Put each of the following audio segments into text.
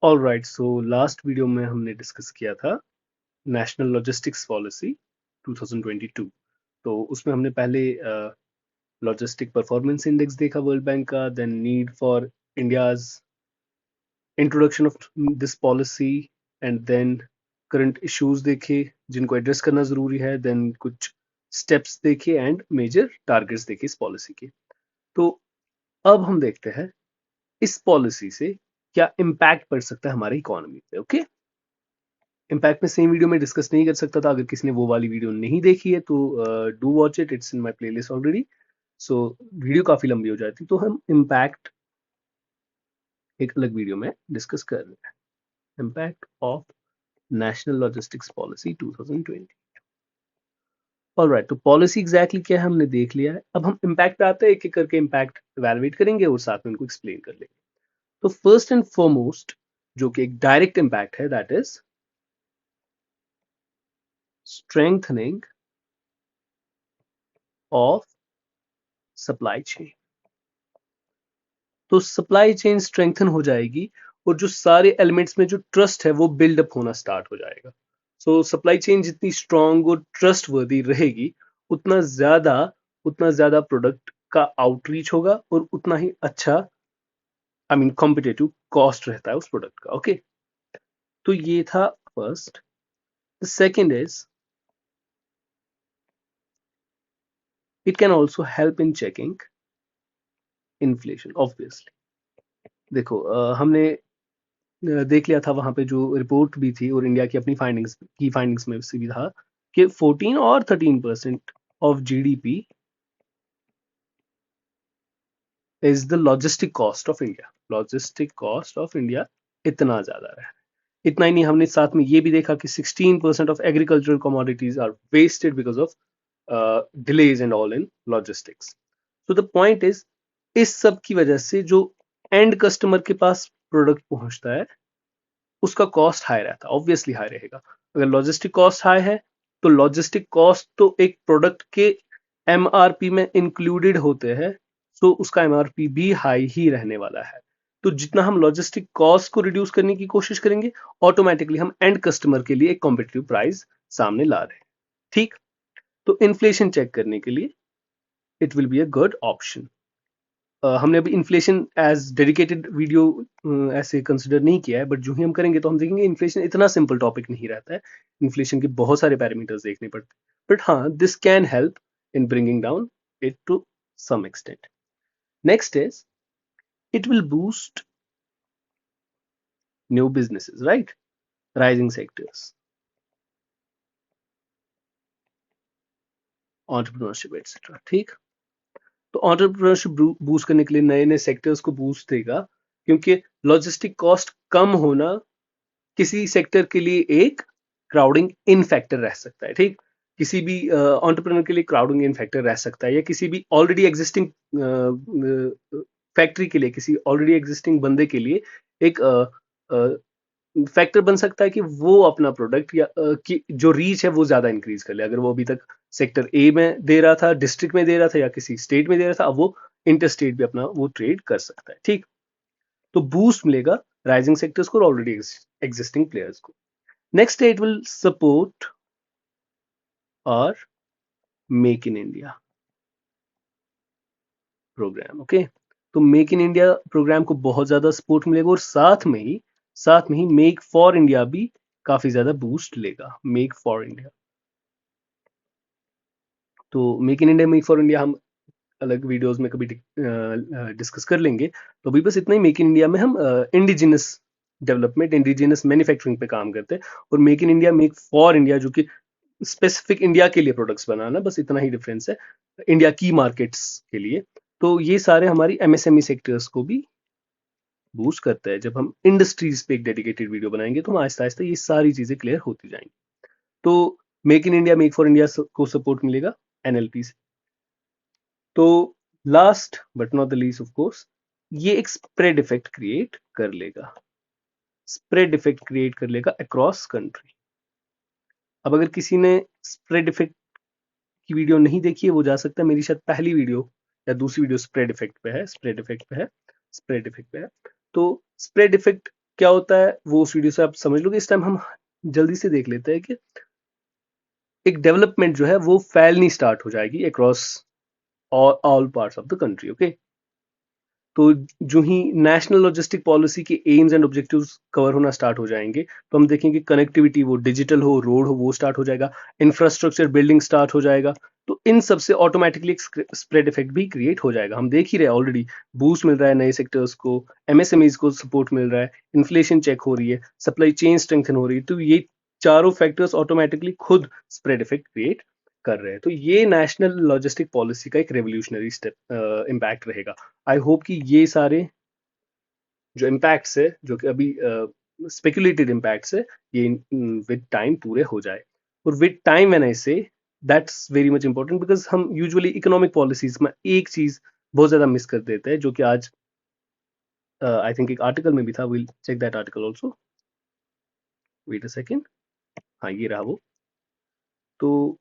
Alright, so last video में हमने discuss किया था नेशनल लॉजिस्टिक्स पॉलिसी 2022। तो उसमें हमने पहले लॉजिस्टिक परफॉर्मेंस इंडेक्स देखा वर्ल्ड बैंक का, then need for India's introduction of this policy, and then current issues देखे जिनको एड्रेस करना जरूरी है, देन कुछ स्टेप्स देखे एंड मेजर टारगेट्स देखे इस पॉलिसी के। तो अब हम देखते हैं इस पॉलिसी से क्या इम्पैक्ट पड़ सकता है हमारी इकोनॉमी पे। ओके, इम्पैक्ट में सेम वीडियो में डिस्कस नहीं कर सकता था। अगर किसी ने वो वाली वीडियो नहीं देखी है तो do watch it, it's in my playlist already. So video काफी लंबी हो जाती, तो हम इम्पैक्ट एक अलग वीडियो में डिस्कस कर रहे हैं। Impact of national logistics policy 2020। Alright, तो पॉलिसी एग्जैक्टली क्या है हमने देख लिया है। अब हम इम्पैक्ट पे आते हैं, एक एक करके इम्पैक्ट इवैल्यूएट करेंगे और साथ में उनको एक्सप्लेन कर लेंगे। तो फर्स्ट एंड फॉरमोस्ट जो कि एक डायरेक्ट इम्पैक्ट है, that is strengthening of supply chain. तो सप्लाई चेन स्ट्रेंथन हो जाएगी और जो सारे एलिमेंट्स में जो ट्रस्ट है वो बिल्डअप होना स्टार्ट हो जाएगा। सो सप्लाई चेन जितनी स्ट्रांग और ट्रस्ट वर्दी रहेगी, उतना ज्यादा प्रोडक्ट का आउटरीच होगा और उतना ही अच्छा, आई मीन कॉम्पिटेटिव कॉस्ट रहता है उस प्रोडक्ट का। ओके, तो ये था first. The second is it can also help in checking inflation. Obviously देखो, हमने देख लिया था वहां पे जो रिपोर्ट भी थी और इंडिया की अपनी फाइंडिंग्स में से भी था कि 14 और 13% of GDP is the logistic cost of India. Logistic cost of India इतना ज्यादा है। इतना ही नहीं, हमने साथ में ये भी देखा कि 16% of agricultural commodities are wasted because of delays and all in logistics. तो द पॉइंट इज, इस सब की वजह से जो एंड कस्टमर के पास प्रोडक्ट पहुंचता है उसका कॉस्ट हाई रहता है। ऑब्वियसली हाई रहेगा। अगर लॉजिस्टिक कॉस्ट हाई है तो लॉजिस्टिक कॉस्ट तो एक प्रोडक्ट के एमआरपी में इंक्लूडेड होते हैं, तो उसका एमआरपी भी हाई ही रहने वाला है। तो जितना हम लॉजिस्टिक कॉस्ट को रिड्यूस करने की कोशिश करेंगे, ऑटोमेटिकली हम एंड कस्टमर के लिए एक कॉम्पिटिटिव प्राइस सामने ला रहे हैं। ठीक, तो इन्फ्लेशन चेक करने के लिए it will be a good option. हमने अभी इन्फ्लेशन एज डेडिकेटेड वीडियो ऐसे कंसिडर नहीं किया है, बट जो ही हम करेंगे तो हम देखेंगे इन्फ्लेशन इतना सिंपल टॉपिक नहीं रहता है। इन्फ्लेशन के बहुत सारे पैरामीटर्स देखने पड़ते हैं, बट हाँ, this can help in bringing down it to some extent. Next is it will boost new businesses, right, rising sectors, entrepreneurship etcetera. ठीक, तो एंटरप्रेन्योरशिप बूस्ट करने के लिए नए नए सेक्टर्स को बूस्ट देगा, क्योंकि लॉजिस्टिक कॉस्ट कम होना किसी सेक्टर के लिए एक क्राउडिंग इन फैक्टर रह सकता है। ठीक, किसी भी एंटरप्रेन्योर के लिए क्राउडिंग इन फैक्टर रह सकता है, या किसी भी ऑलरेडी एग्जिस्टिंग फैक्ट्री के लिए, किसी ऑलरेडी एग्जिस्टिंग बंदे के लिए एक फैक्टर बन सकता है कि वो अपना प्रोडक्ट या की जो रीच है वो ज्यादा इंक्रीज कर ले। अगर वो अभी तक सेक्टर ए में दे रहा था, डिस्ट्रिक्ट में दे रहा था या किसी स्टेट में दे रहा था, अब वो इंटर स्टेट भी अपना वो ट्रेड कर सकता है। ठीक, तो बूस्ट मिलेगा राइजिंग सेक्टर्स को और ऑलरेडी एग्जिस्टिंग प्लेयर्स को। Next, it will support our make in India programme. Okay, तो मेक इन इंडिया प्रोग्राम को बहुत ज्यादा सपोर्ट मिलेगा और साथ में ही मेक फॉर इंडिया भी काफी ज्यादा बूस्ट लेगा। मेक फॉर इंडिया, तो make in India, make for India हम अलग वीडियोस में कभी डिस्कस कर लेंगे। तो अभी बस इतना ही, मेक इन इंडिया में हम इंडिजिनस डेवलपमेंट, इंडिजिनस मैन्युफैक्चरिंग पे काम करते हैं, और make in India, make for India जो कि स्पेसिफिक इंडिया के लिए प्रोडक्ट्स बनाना, बस इतना ही डिफरेंस है, इंडिया की मार्केट्स के लिए। तो ये सारे हमारी एमएसएमई सेक्टर्स को भी बूस्ट करता है। जब हम इंडस्ट्रीज पे एक डेडिकेटेड वीडियो बनाएंगे तो हम आहिस्ता आहिस्ता ये सारी चीजें क्लियर होती जाएंगी। तो make in India, make for India को सपोर्ट मिलेगा एनएलपी से। तो last but not the least, of course, ये एक स्प्रेड इफेक्ट क्रिएट कर लेगा। स्प्रेड इफेक्ट क्रिएट कर लेगा अक्रॉस कंट्री। अब अगर किसी ने स्प्रेड इफेक्ट की वीडियो नहीं देखी है, वो जा सकता है, मेरी शायद पहली वीडियो या दूसरी वीडियो स्प्रेड इफेक्ट पे है। तो स्प्रेड इफेक्ट क्या होता है वो उस वीडियो से आप समझ लो कि इस टाइम हम जल्दी से देख लेते हैं कि एक डेवलपमेंट जो है वो फैलनी स्टार्ट हो जाएगी across all parts of the country. Okay, तो जो ही नेशनल लॉजिस्टिक पॉलिसी के एम्स एंड ऑब्जेक्टिव्स कवर होना स्टार्ट हो जाएंगे तो हम देखेंगे कनेक्टिविटी, वो डिजिटल हो, रोड हो, वो स्टार्ट हो जाएगा, इंफ्रास्ट्रक्चर बिल्डिंग स्टार्ट हो जाएगा। तो इन सब से ऑटोमेटिकली एक स्प्रेड इफेक्ट भी क्रिएट हो जाएगा। हम देख ही रहे हैं ऑलरेडी, बूस्ट मिल रहा है नए सेक्टर्स को, एमएसएमईज को सपोर्ट मिल रहा है, इन्फ्लेशन चेक हो रही है, सप्लाई चेन स्ट्रेंथन हो रही है। तो ये चारों फैक्टर्स ऑटोमेटिकली खुद स्प्रेड इफेक्ट क्रिएट कर रहे हैं। तो ये नेशनल लॉजिस्टिक पॉलिसी का एक रेवोल्यूशनरी स्टेप इम्पैक्ट रहेगा। आई होप कि ये सारे जो इम्पैक्ट्स है, जो कि अभी स्पेकुलेटेड इम्पैक्ट्स है, ये विद टाइम पूरे हो जाए। और विद टाइम व्हेन आई से that's very much important, because हम यूजुअली इकोनॉमिक पॉलिसीज में एक चीज बहुत ज्यादा मिस कर देते हैं, जो कि आज आई थिंक एक आर्टिकल में भी था। Will check that article also, wait a second. हाँ, ये रहा वो। तो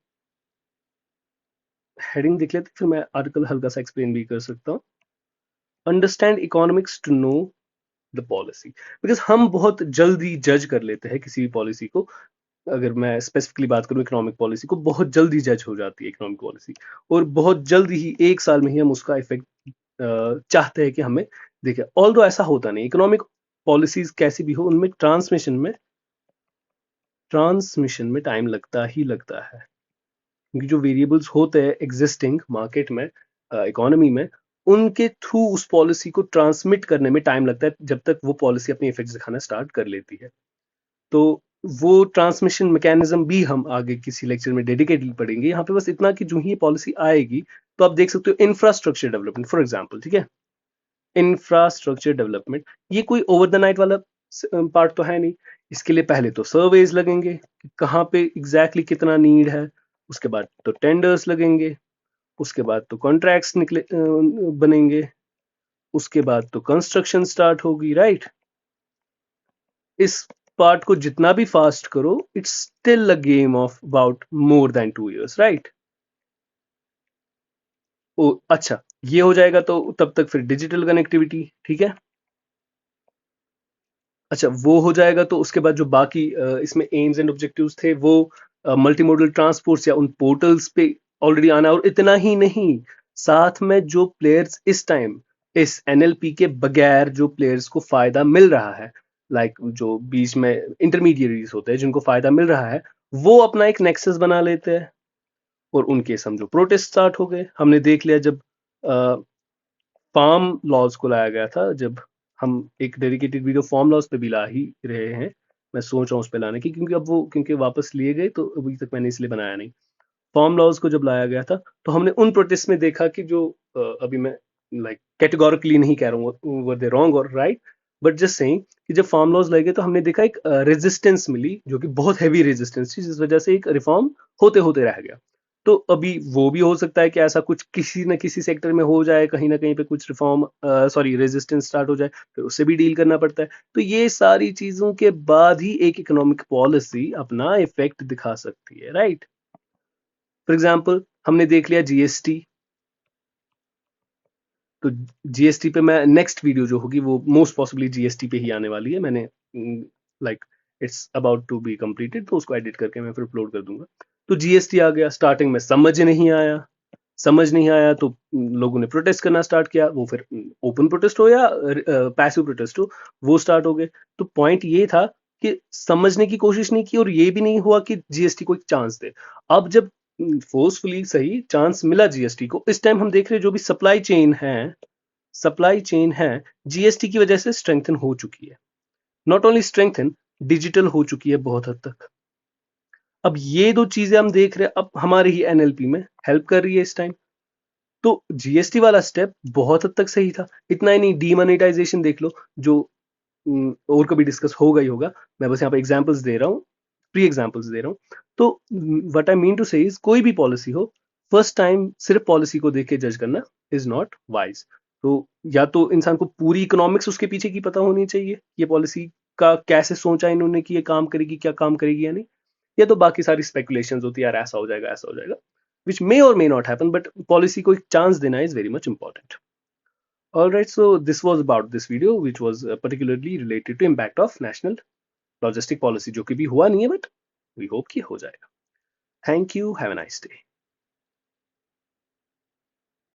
हेडिंग देख लेते, फिर मैं आर्टिकल हल्का सा एक्सप्लेन भी कर सकता हूँ। Understand economics to know the policy, because हम बहुत जल्दी जज कर लेते हैं किसी भी पॉलिसी को। अगर मैं स्पेसिफिकली बात करूं इकोनॉमिक पॉलिसी को, बहुत जल्दी जज हो जाती है इकोनॉमिक पॉलिसी, और बहुत जल्दी ही एक साल में ही हम उसका इफेक्ट चाहते हैं कि हमें देखे। ऑल्दो ऐसा होता नहीं, इकोनॉमिक पॉलिसीज कैसी भी हो उनमें ट्रांसमिशन में टाइम लगता ही लगता है, क्योंकि जो वेरिएबल्स होते हैं एग्जिस्टिंग मार्केट में, इकोनॉमी में, उनके थ्रू उस पॉलिसी को ट्रांसमिट करने में टाइम लगता है, जब तक वो पॉलिसी अपनी इफेक्ट दिखाना स्टार्ट कर लेती है। तो वो ट्रांसमिशन मैकेनिज्म भी हम आगे किसी लेक्चर में डेडिकेटली पढ़ेंगे। यहाँ पे बस इतना कि जो ही पॉलिसी आएगी तो आप देख सकते हो इंफ्रास्ट्रक्चर डेवलपमेंट फॉर एग्जांपल, ठीक है। इंफ्रास्ट्रक्चर डेवलपमेंट ये कोई ओवर द नाइट वाला पार्ट तो है नहीं। इसके लिए पहले तो सर्वेज लगेंगे कि कहाँ पे एग्जैक्टली कितना नीड है, उसके बाद तो टेंडर्स लगेंगे, उसके बाद तो कॉन्ट्रैक्ट्स निकले बनेंगे, उसके बाद तो कंस्ट्रक्शन स्टार्ट होगी, राइट। इस पार्ट को जितना भी फास्ट करो, it's still a game of about more than 2 years, right. ओ अच्छा, ये हो जाएगा तो तब तक फिर डिजिटल कनेक्टिविटी, ठीक है। अच्छा, वो हो जाएगा तो उसके बाद जो बाकी इसमें एम्स एंड ऑब्जेक्टिव्स थे, वो मल्टी मॉडल ट्रांसपोर्ट्स या उन पोर्टल्स पे ऑलरेडी आना। और इतना ही नहीं, साथ में जो प्लेयर्स इस टाइम इस एनएलपी के बगैर जो प्लेयर्स को फायदा मिल रहा है, लाइक जो बीच में इंटरमीडिएटरीज होते हैं जिनको फायदा मिल रहा है, वो अपना एक नेक्सस बना लेते हैं, और उनके समझो प्रोटेस्ट स्टार्ट हो गए। हमने देख लिया जब फार्म लॉज को लाया गया था, जब हम एक डेडिकेटेड वीडियो फार्म लॉज पे भी ला ही रहे हैं, मैं सोच रहा हूँ उस पे लाने की, क्योंकि अब वो क्योंकि वापस लिए गए तो अभी तक मैंने इसलिए बनाया नहीं। फार्म लॉज को जब लाया गया था तो हमने उन प्रोटेस्ट में देखा कि जो अभी मैं लाइक कैटेगोरिकली नहीं कह रहा हूँ वर दे रॉन्ग और राइट, बट जस्ट सेइंग कि जब फार्म लॉज लाए गए तो हमने देखा एक रेजिस्टेंस मिली, जो कि बहुत हैवी रेजिस्टेंस थी, जिस वजह से एक रिफॉर्म होते होते रह गया। तो अभी वो भी हो सकता है कि ऐसा कुछ किसी न किसी सेक्टर में हो जाए, कहीं ना कहीं पे कुछ रिफॉर्म सॉरी रेजिस्टेंस स्टार्ट हो जाए, फिर उससे भी डील करना पड़ता है। तो ये सारी चीजों के बाद ही एक इकोनॉमिक पॉलिसी अपना इफेक्ट दिखा सकती है, राइट। फॉर एग्जाम्पल हमने देख लिया जीएसटी, तो जीएसटी पे मैं नेक्स्ट वीडियो जो होगी वो मोस्ट पॉसिबली जीएसटी पे ही आने वाली है। मैंने like it's about to be completed, तो उसको एडिट करके मैं फिर अपलोड कर दूंगा। तो जीएसटी आ गया, स्टार्टिंग में समझ नहीं आया तो लोगों ने प्रोटेस्ट करना स्टार्ट किया। वो फिर ओपन प्रोटेस्ट हो या पैसिव प्रोटेस्ट हो, वो स्टार्ट हो गए। तो पॉइंट ये था कि समझने की कोशिश नहीं की, और ये भी नहीं हुआ कि जीएसटी को एक चांस दे। अब जब फोर्सफुली सही चांस मिला जीएसटी को, इस टाइम हम देख रहे हैं जो भी सप्लाई चेन है जीएसटी की वजह से स्ट्रेंथन हो चुकी है। नॉट ओनली स्ट्रेंथन, डिजिटल हो चुकी है बहुत हद तक। अब ये दो चीजें हम देख रहे हैं, अब हमारे ही एनएलपी में हेल्प कर रही है इस टाइम। तो जीएसटी वाला स्टेप बहुत हद तक सही था। इतना ही नहीं, डीमोनेटाइजेशन देख लो, जो और कभी डिस्कस होगा ही होगा। मैं बस यहाँ पे एग्जांपल्स दे रहा हूँ, प्री एग्जांपल्स दे रहा हूँ। तो व्हाट आई मीन टू से इज, कोई भी पॉलिसी हो, फर्स्ट टाइम सिर्फ पॉलिसी को देख के जज करना इज नॉट वाइज। तो या तो इंसान को पूरी इकोनॉमिक्स उसके पीछे की पता होनी चाहिए, ये पॉलिसी का कैसे सोचा इन्होंने कि ये काम करेगी, क्या काम करेगी या नहीं। या तो बाकी सारी स्पेकुलेशंस होती है, यार ऐसा हो जाएगा, ऐसा हो जाएगा, which may or may not happen, but policy को एक चांस देना is very much important. Alright, so this was about this video which was particularly related to impact of national logistic policy, जो कि भी हुआ नहीं है, but we hope कि हो जाएगा. Thank you. Have a nice day.